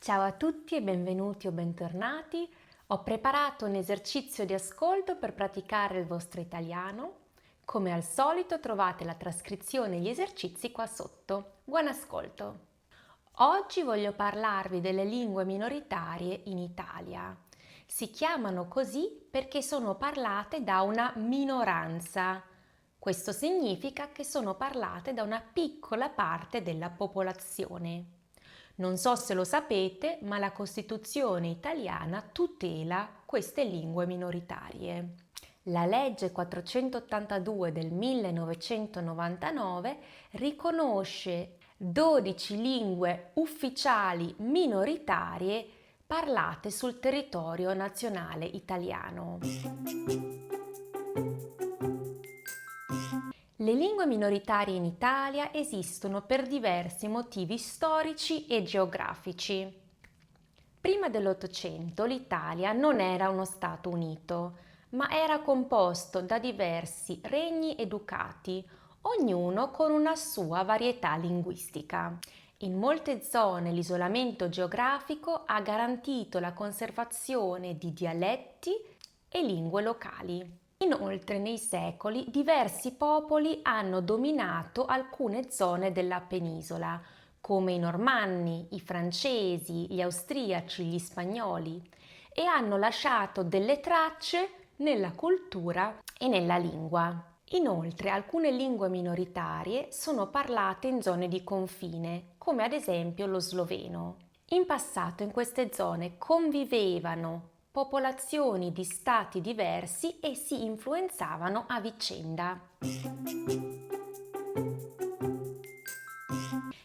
Ciao a tutti e benvenuti o bentornati. Ho preparato un esercizio di ascolto per praticare il vostro italiano. Come al solito trovate la trascrizione e gli esercizi qua sotto. Buon ascolto! Oggi voglio parlarvi delle lingue minoritarie in Italia. Si chiamano così perché sono parlate da una minoranza. Questo significa che sono parlate da una piccola parte della popolazione. Non so se lo sapete, ma la Costituzione italiana tutela queste lingue minoritarie. La legge 482 del 1999 riconosce 12 lingue ufficiali minoritarie parlate sul territorio nazionale italiano. Le lingue minoritarie in Italia esistono per diversi motivi storici e geografici. Prima dell'Ottocento l'Italia non era uno Stato unito, ma era composto da diversi regni e ducati, ognuno con una sua varietà linguistica. In molte zone l'isolamento geografico ha garantito la conservazione di dialetti e lingue locali. Inoltre, nei secoli, diversi popoli hanno dominato alcune zone della penisola, come i Normanni, i Francesi, gli Austriaci, gli Spagnoli, e hanno lasciato delle tracce nella cultura e nella lingua. Inoltre, alcune lingue minoritarie sono parlate in zone di confine, come ad esempio lo sloveno. In passato in queste zone convivevano popolazioni di stati diversi e si influenzavano a vicenda.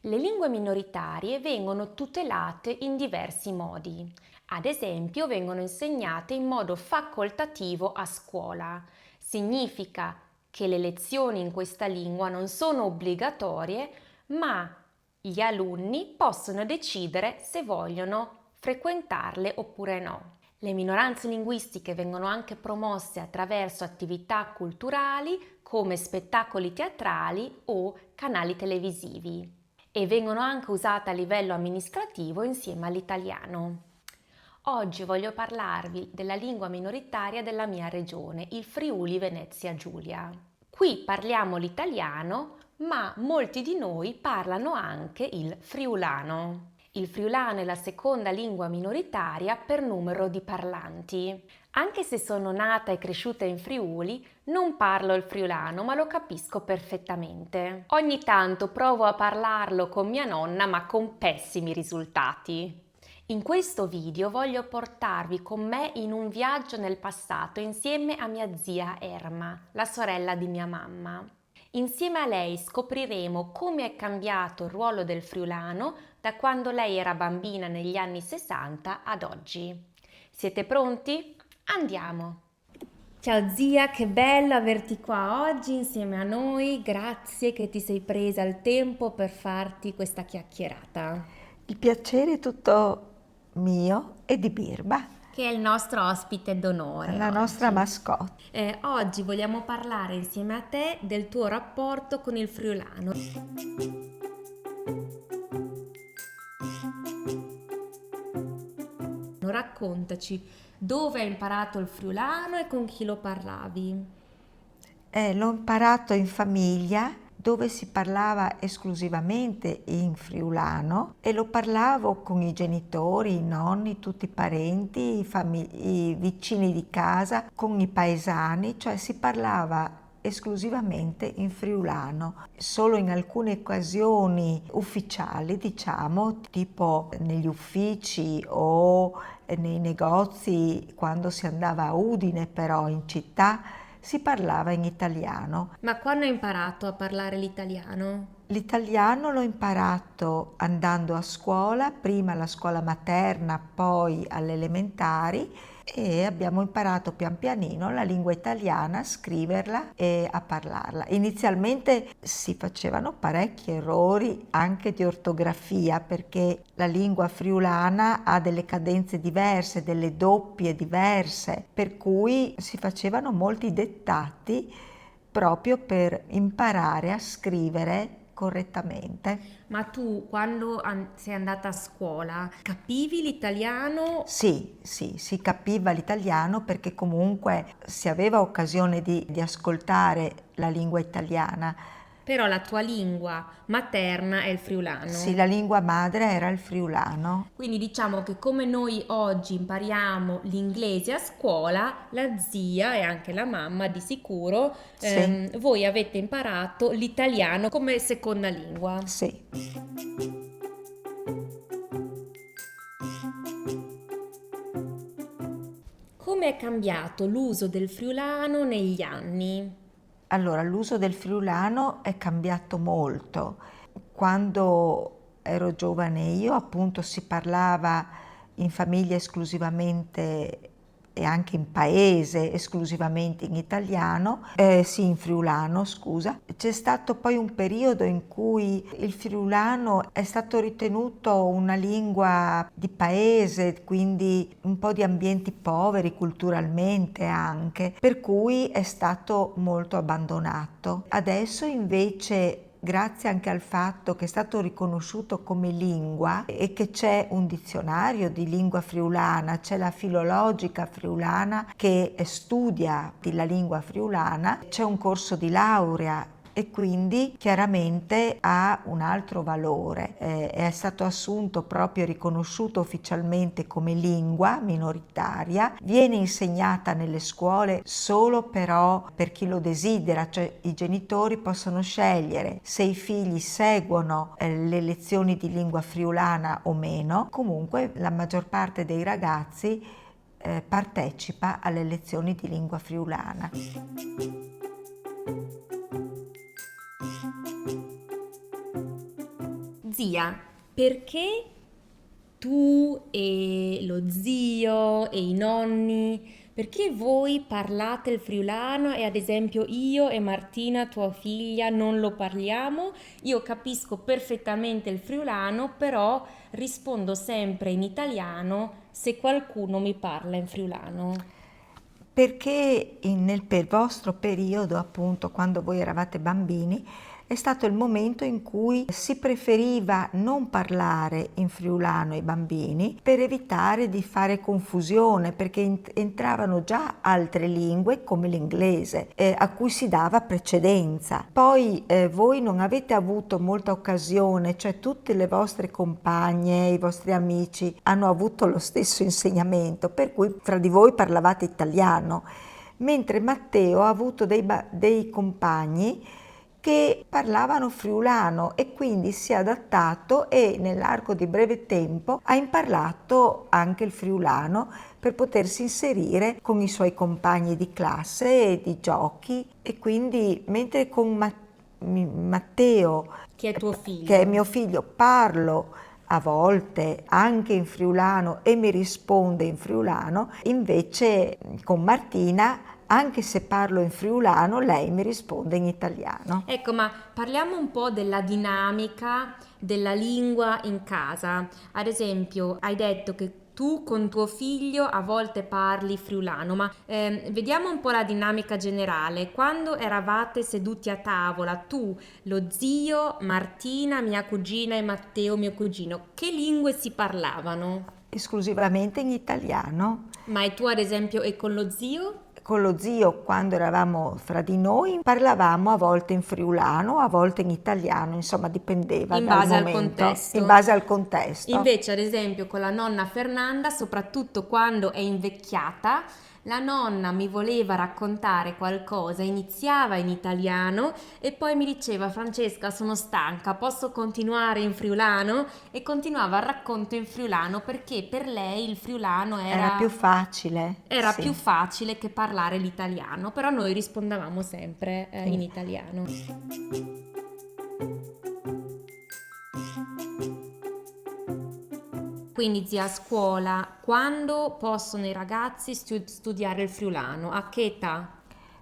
Le lingue minoritarie vengono tutelate in diversi modi. Ad esempio, vengono insegnate in modo facoltativo a scuola. Significa che le lezioni in questa lingua non sono obbligatorie, ma gli alunni possono decidere se vogliono frequentarle oppure no. Le minoranze linguistiche vengono anche promosse attraverso attività culturali come spettacoli teatrali o canali televisivi e vengono anche usate a livello amministrativo insieme all'italiano. Oggi voglio parlarvi della lingua minoritaria della mia regione, il Friuli Venezia Giulia. Qui parliamo l'italiano, ma molti di noi parlano anche il friulano. Il friulano è la seconda lingua minoritaria per numero di parlanti. Anche se sono nata e cresciuta in Friuli, non parlo il friulano, ma lo capisco perfettamente. Ogni tanto provo a parlarlo con mia nonna, ma con pessimi risultati. In questo video voglio portarvi con me in un viaggio nel passato insieme a mia zia Erma, la sorella di mia mamma. Insieme a lei scopriremo come è cambiato il ruolo del friulano da quando lei era bambina negli anni 60 ad oggi. Siete pronti? Andiamo! Ciao zia, che bello averti qua oggi insieme a noi. Grazie che ti sei presa il tempo per farti questa chiacchierata. Il piacere è tutto mio e di Birba, Che è il nostro ospite d'onore la nostra oggi. mascotte. Oggi vogliamo parlare insieme a te del tuo rapporto con il friulano. Raccontaci dove hai imparato il friulano e con chi lo parlavi. L'ho imparato in famiglia dove si parlava esclusivamente in friulano e lo parlavo con i genitori, i nonni, tutti i parenti, i vicini di casa, con i paesani, cioè si parlava esclusivamente in friulano. Solo in alcune occasioni ufficiali, diciamo, tipo negli uffici o nei negozi, quando si andava a Udine, però in città, si parlava in italiano. Ma quando hai imparato a parlare l'italiano? L'italiano l'ho imparato andando a scuola, prima alla scuola materna, poi alle elementari, e abbiamo imparato pian pianino la lingua italiana, a scriverla e a parlarla. Inizialmente si facevano parecchi errori anche di ortografia, perché la lingua friulana ha delle cadenze diverse, delle doppie diverse, per cui si facevano molti dettati proprio per imparare a scrivere correttamente. Ma tu quando sei andata a scuola capivi l'italiano? Sì, si capiva l'italiano perché comunque si aveva occasione di ascoltare la lingua italiana. Però la tua lingua materna è il Sì, friulano. la lingua madre era il friulano. Quindi diciamo che come noi oggi impariamo l'inglese a scuola, la zia e anche la mamma di sicuro, Sì, voi avete imparato l'italiano come seconda lingua. sì. Come è cambiato l'uso del friulano negli anni? Allora, l'uso del friulano è cambiato molto. Quando ero giovane io, appunto, si parlava in famiglia esclusivamente e anche in paese esclusivamente in italiano, sì, in friulano, scusa. C'è stato poi un periodo in cui il friulano è stato ritenuto una lingua di paese, quindi un po' di ambienti poveri culturalmente anche, per cui è stato molto abbandonato. Adesso invece, grazie anche al fatto che è stato riconosciuto come lingua e che c'è un dizionario di lingua friulana, c'è la filologica friulana che studia la lingua friulana, c'è un corso di laurea e quindi chiaramente ha un altro valore. È stato assunto proprio e riconosciuto ufficialmente come lingua minoritaria, viene insegnata nelle scuole solo però per chi lo desidera, cioè i genitori possono scegliere se i figli seguono le lezioni di lingua friulana o meno. Comunque la maggior parte dei ragazzi partecipa alle lezioni di lingua friulana. Zia, perché tu e lo zio e i nonni, perché voi parlate il friulano e ad esempio io e Martina, tua figlia, non lo parliamo? Io capisco perfettamente il friulano, però rispondo sempre in italiano se qualcuno mi parla in friulano. Perché nel vostro periodo, appunto, quando voi eravate bambini, è stato il momento in cui si preferiva non parlare in friulano ai bambini per evitare di fare confusione, perché entravano già altre lingue come l'inglese, a cui si dava precedenza. Poi voi non avete avuto molta occasione, cioè tutte le vostre compagne, i vostri amici hanno avuto lo stesso insegnamento, per cui fra di voi parlavate italiano, mentre Matteo ha avuto dei compagni che parlavano friulano e quindi si è adattato e nell'arco di breve tempo ha imparato anche il friulano per potersi inserire con i suoi compagni di classe e di giochi, e quindi mentre con Matteo, Chi è tuo che è figlio? mio figlio, parlo a volte anche in friulano e mi risponde in friulano, invece con Martina, anche se parlo in friulano, lei mi risponde in italiano. Ecco, ma parliamo un po' della dinamica della lingua in casa. Ad esempio, hai detto che tu con tuo figlio a volte parli friulano, ma vediamo un po' la dinamica generale. Quando eravate seduti a tavola, tu, lo zio, Martina, mia cugina e Matteo, mio cugino, che lingue si parlavano? Esclusivamente in italiano. Ma e tu, ad esempio, e con lo zio? Con lo zio, quando eravamo fra di noi, parlavamo a volte in friulano, a volte in italiano, insomma dipendeva In dal base al momento, in contesto. base al contesto. Invece, ad esempio, con la nonna Fernanda, soprattutto quando è invecchiata, la nonna mi voleva raccontare qualcosa, iniziava in italiano e poi mi diceva: Francesca, sono stanca, posso continuare in friulano? E continuava il racconto in friulano perché per lei il friulano Era più facile, era più sì. facile che parlare l'italiano, però noi rispondevamo sempre in Sì. italiano. Quindi zia, a scuola, quando possono i ragazzi studiare il friulano? A che età?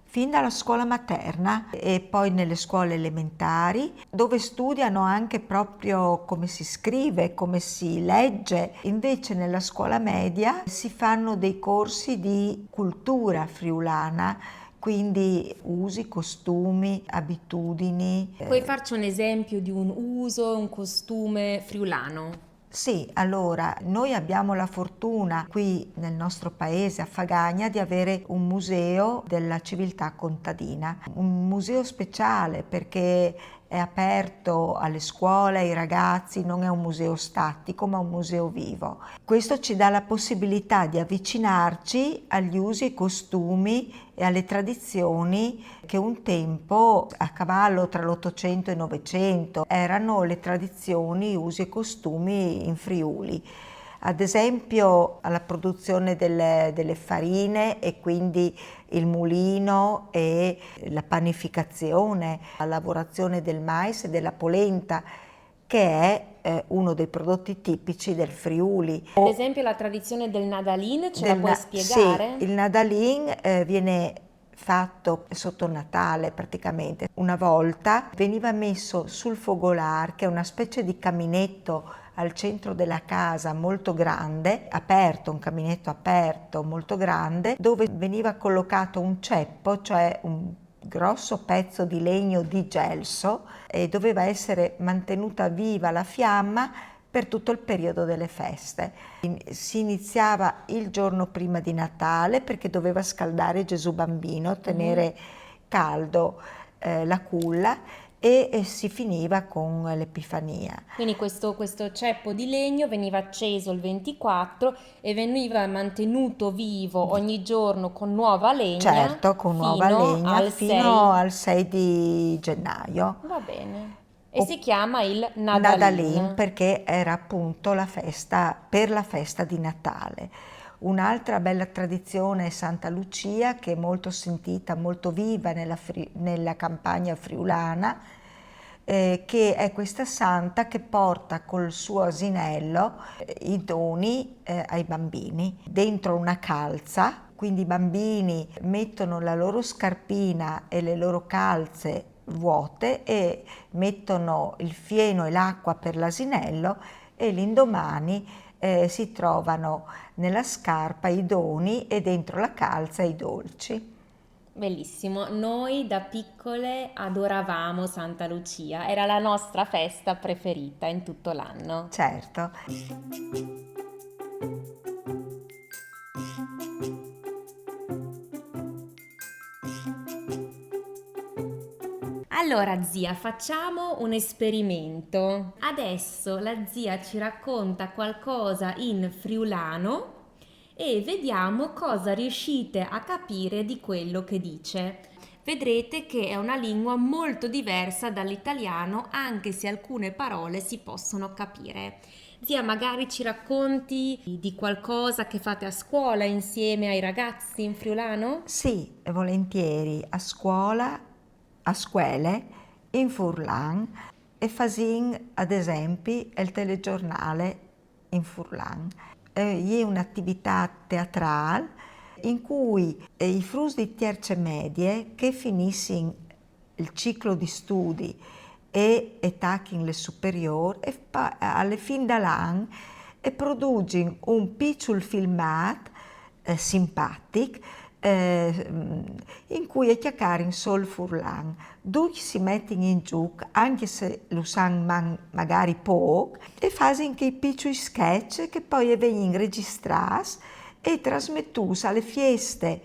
Fin dalla scuola materna e poi nelle scuole elementari, dove studiano anche proprio come si scrive, come si legge. Invece nella scuola media si fanno dei corsi di cultura friulana, quindi usi, costumi, abitudini. Puoi farci un esempio di un uso, un costume friulano? Sì, allora, noi abbiamo la fortuna qui nel nostro paese, a Fagagna, di avere un museo della civiltà contadina, un museo speciale perché è aperto alle scuole, ai ragazzi, non è un museo statico ma un museo vivo. Questo ci dà la possibilità di avvicinarci agli usi e costumi e alle tradizioni che un tempo, a cavallo tra l'Ottocento e il Novecento, erano le tradizioni, usi e costumi in Friuli. Ad esempio alla produzione delle farine e quindi il mulino e la panificazione, la lavorazione del mais e della polenta, che è uno dei prodotti tipici del Friuli. Ad esempio la tradizione del Nadalin, ce la puoi Sì, spiegare? il Nadalin viene fatto sotto Natale praticamente. Una volta veniva messo sul fogolar, che è una specie di caminetto al centro della casa molto grande, aperto, un caminetto aperto molto grande, dove veniva collocato un ceppo, cioè un grosso pezzo di legno di gelso, e doveva essere mantenuta viva la fiamma per tutto il periodo delle feste. Si iniziava il giorno prima di Natale perché doveva scaldare Gesù bambino, tenere caldo la culla, e si finiva con l'Epifania. Quindi questo ceppo di legno veniva acceso il 24 e veniva mantenuto vivo ogni giorno con nuova legna Certo, con nuova fino legna al fino 6. al 6 di gennaio. Va bene. E si chiama il Nadalin Nadalin. perché era appunto la festa per la festa di Natale. Un'altra bella tradizione è Santa Lucia, che è molto sentita, molto viva nella campagna friulana, che è questa santa che porta col suo asinello i doni ai bambini dentro una calza. Quindi i bambini mettono la loro scarpina e le loro calze vuote e mettono il fieno e l'acqua per l'asinello, e l'indomani si trovano nella scarpa i doni e dentro la calza i dolci. Bellissimo. Noi da piccole adoravamo Santa Lucia, era la nostra festa preferita in tutto l'anno. Certo. Allora, zia, facciamo un esperimento. Adesso la zia ci racconta qualcosa in friulano e vediamo cosa riuscite a capire di quello che dice. Vedrete che è una lingua molto diversa dall'italiano, anche se alcune parole si possono capire. Zia, magari ci racconti di qualcosa che fate a scuola insieme ai ragazzi in friulano? Sì, volentieri a scuola, a scuole, in Furlan, e fasin ad esempio il telegiornale in Furlan. È un'attività teatrale in cui i frus di terze medie che finissin il ciclo di studi e tachin le superiori e alle fin dall'anno e produgin un piccolo filmat simpatico in cui è chiacchiare sol furlan. Due si mettono in gioco, anche se lo sanno magari poco, e fanno che i piccoli sketch che poi vengono registrati e trasmettuti alle feste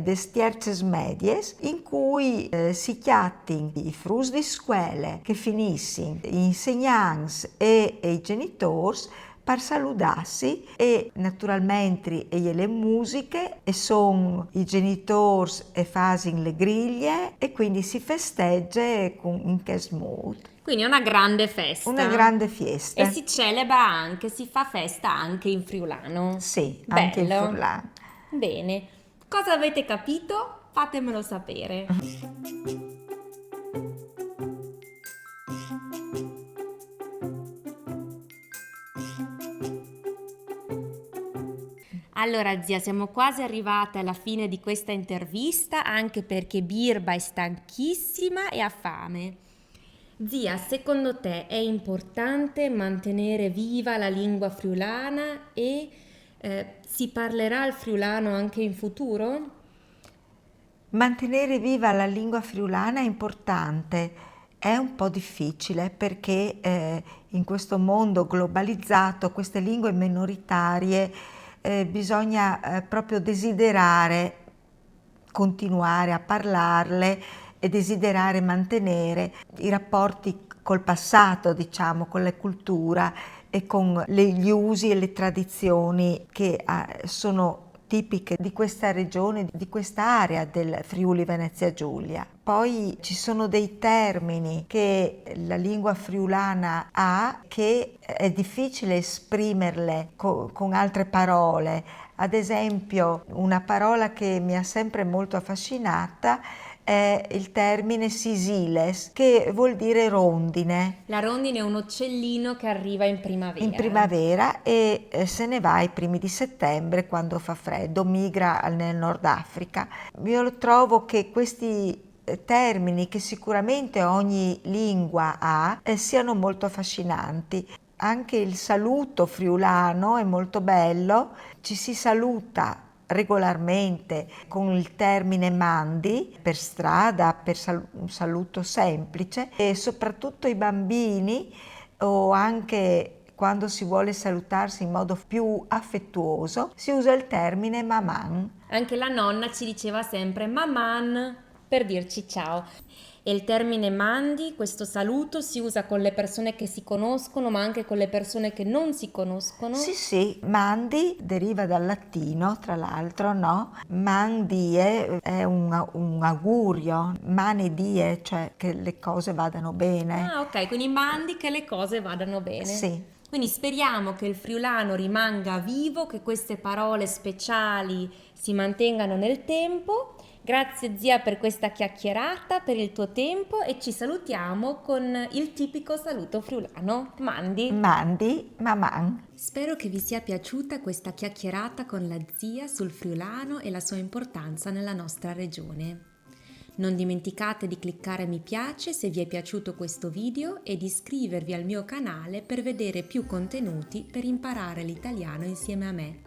des terces medies, in cui si chiattin i frus di scuole che finissin, gli insegnanti e i genitori per salutarsi, e naturalmente le musiche e sono i genitori e fanno le griglie e quindi si festeggia in questo modo. Quindi è una grande festa. Una grande fiesta. E si celebra anche, si fa festa anche in friulano. Sì, bello. Anche in Furlan. Bene. Cosa avete capito? Fatemelo sapere. Allora zia, siamo quasi arrivate alla fine di questa intervista, anche perché Birba è stanchissima e ha fame. Zia, secondo te è importante mantenere viva la lingua friulana e si parlerà il friulano anche in futuro? Mantenere viva la lingua friulana è importante, è un po' difficile perché in questo mondo globalizzato queste lingue minoritarie bisogna proprio desiderare continuare a parlarle e desiderare mantenere i rapporti col passato, diciamo, con la cultura e con gli usi e le tradizioni che sono tipiche di questa regione, di quest'area del Friuli Venezia Giulia. Poi ci sono dei termini che la lingua friulana ha che è difficile esprimerle con altre parole. Ad esempio, una parola che mi ha sempre molto affascinata è il termine sisiles, che vuol dire rondine. La rondine è un uccellino che arriva in In primavera. primavera e se ne va ai primi di settembre quando fa freddo, migra nel Nord Africa. Io trovo che questi termini che sicuramente ogni lingua ha siano molto affascinanti. Anche il saluto friulano è molto bello, ci si saluta regolarmente con il termine mandi per strada, per un saluto semplice e soprattutto i bambini o anche quando si vuole salutarsi in modo più affettuoso si usa il termine maman. Anche la nonna ci diceva sempre maman per dirci ciao. E il termine mandi, questo saluto, si usa con le persone che si conoscono, ma anche con le persone che non si conoscono. Sì, mandi deriva dal latino, tra l'altro, no? Mandie è un augurio, mane die, cioè che le cose vadano bene. Ah, ok, quindi mandi che le cose vadano bene. Sì. Quindi speriamo che il friulano rimanga vivo, che queste parole speciali si mantengano nel tempo. Grazie zia per questa chiacchierata, per il tuo tempo e ci salutiamo con il tipico saluto friulano. Mandi. Mandi, maman. Spero che vi sia piaciuta questa chiacchierata con la zia sul friulano e la sua importanza nella nostra regione. Non dimenticate di cliccare mi piace se vi è piaciuto questo video e di iscrivervi al mio canale per vedere più contenuti per imparare l'italiano insieme a me.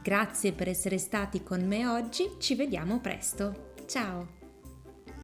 Grazie per essere stati con me oggi, ci vediamo presto. Ciao!